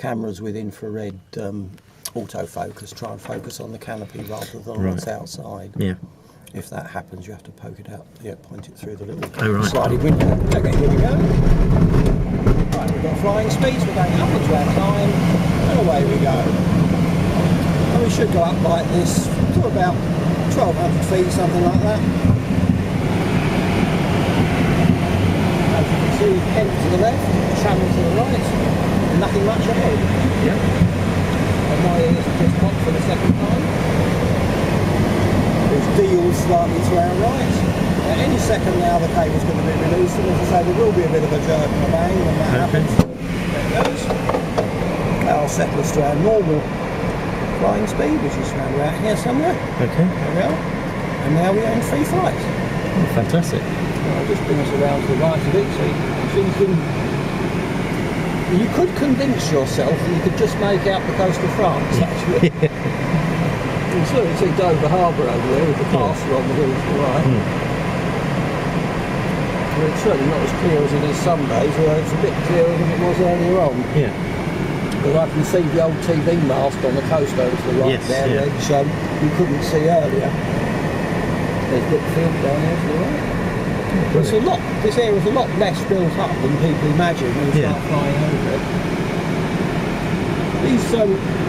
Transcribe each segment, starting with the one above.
cameras with infrared autofocus try and focus on the canopy rather than what's outside. Yeah. If that happens, you have to poke it out, point it through the little right. window. Okay, here we go. Right, we've got flying speeds, we're going up into our climb, and away we go. And we should go up like this to about 1,200 feet, something like that. As you can see, Kent to the left, Channel to the right, and nothing much ahead. Yeah. And my ears have just popped for the second time. There's deals slightly to our right. At any second now the cable's going to be released, and as I say, there will be a bit of a jerk and a bang when that happens. There it goes. That'll settle us to our normal flying speed, which is around about here somewhere. Okay. There we are. And now we're in free flight. Oh, fantastic. I'll just bring us around to the right of it, so you could convince yourself that you could just make out the coast of France, actually. You can certainly see Dover Harbour over there with the castle on the hill to the right. Well, it's certainly not as clear as it is some days, although it's a bit clearer than it was earlier on. Yeah. But I can see the old TV mast on the coast over to the right there, which you couldn't see earlier. There's a bit of field down there to the right. It's this area's a lot less built up than people imagine when you start flying over it. These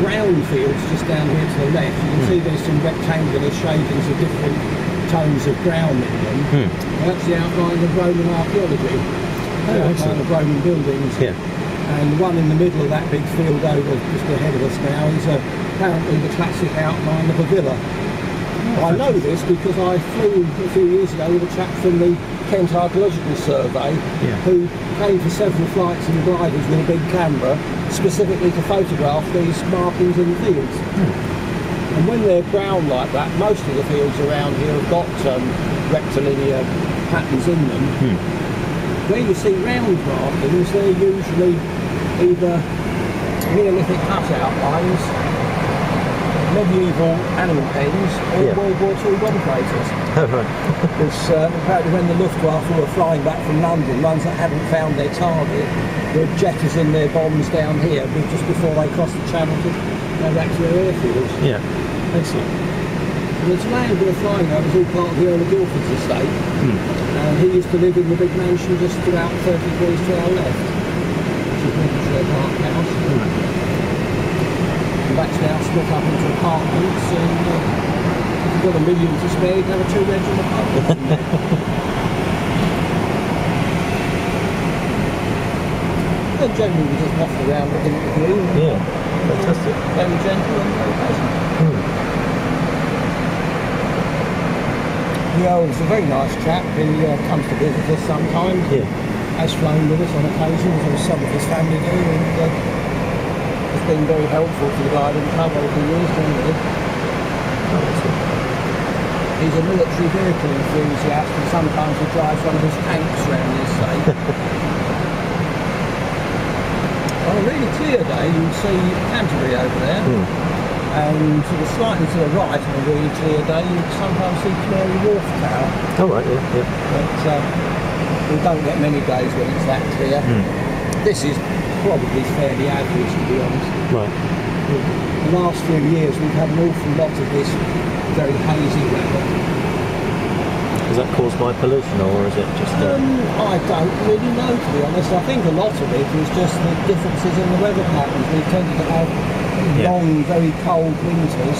brown fields just down here to the left, you can see there's some rectangular shadings of different tones of brown in them. And that's the outline of Roman archaeology, the outline of Roman buildings. Yeah. And the one in the middle of that big field over just ahead of us now is apparently the classic outline of a villa. I know this because I flew a few years ago with a chap from the Kent Archaeological Survey who came for several flights in gliders with a big camera specifically to photograph these markings in the fields. And when they're brown like that, most of the fields around here have got rectilinear patterns in them. Where you see round markings, they're usually either Neolithic hut outlines, medieval animal pens, or World War II bomb craters. Because apparently when the Luftwaffe were flying back from London, ones that hadn't found their target were jettisoning their bombs down here just before they crossed the channel to go back to their airfields. Yeah, excellent. And it's land we were flying over was all part of the Earl of Guildford's estate. And he used to live in the big mansion just about 30 degrees to our left, which is Lincolnshire Park House. And that's now split up into apartments, and if you've got $1 million to spare, you can have a 2-bedroom apartment. And generally we just waffle around looking at the view. Yeah, fantastic. Very gentle and very pleasant. The Earl's a very nice chap. He comes to visit us sometimes. Has flown with us on occasion, as some of his family do, and has been very helpful to the Gliding Club over the years generally. He's a military vehicle enthusiast, and sometimes he drives one of his tanks around the estate. On a really clear day, you can see Canterbury over there. And slightly to the right on a really clear day, you can sometimes see Canary Wharf Tower. Oh right, yeah. But we don't get many days when it's that clear. This is probably fairly average, to be honest. Right. The last few years we've had an awful lot of this very hazy weather. Is that caused by pollution, or is it just... I don't really know, to be honest. I think a lot of it is just the differences in the weather patterns. We've tended to have long, very cold winters,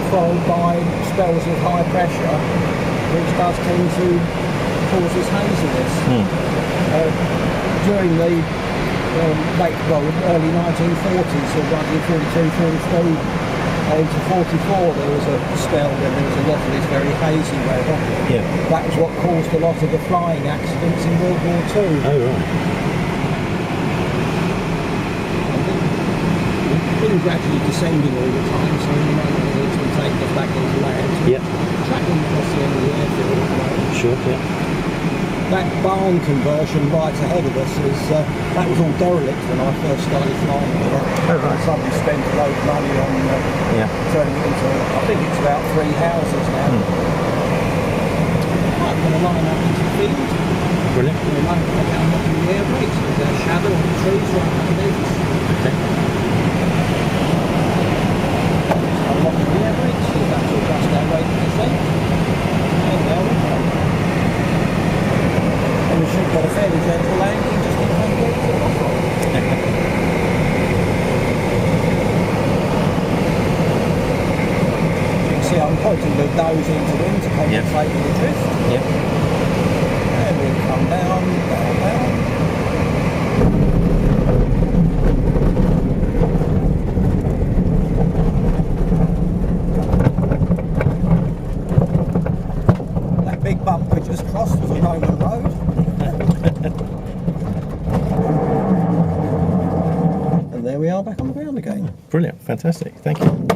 followed by spells of high pressure, which does tend to cause this haziness. During the early 1940s, so 1942, 43, into 44, there was a spell when there was a lot of this very hazy weather. That was what caused a lot of the flying accidents in World War II. Oh right. It's been gradually descending all the time, so the moment it's been taken us back into land. Tracking across the end of the airfield at the moment. Sure, That barn conversion right ahead of us is, that was all derelict when I first started flying here. Somebody spent a load of money on turning it into, I think it's about 3 houses now. I'm going to line up into the field. Brilliant. We're going to down watching the air brakes. There's a shadow on the trees right underneath us. Okay. gentle landing just in case there was a rock on. You can see I'm putting the nose into wind to compensate for the drift. Yep. And we come down, down, down. That big bump we just crossed was a Roman road. And there we are back on the ground again. Brilliant, fantastic. Thank you.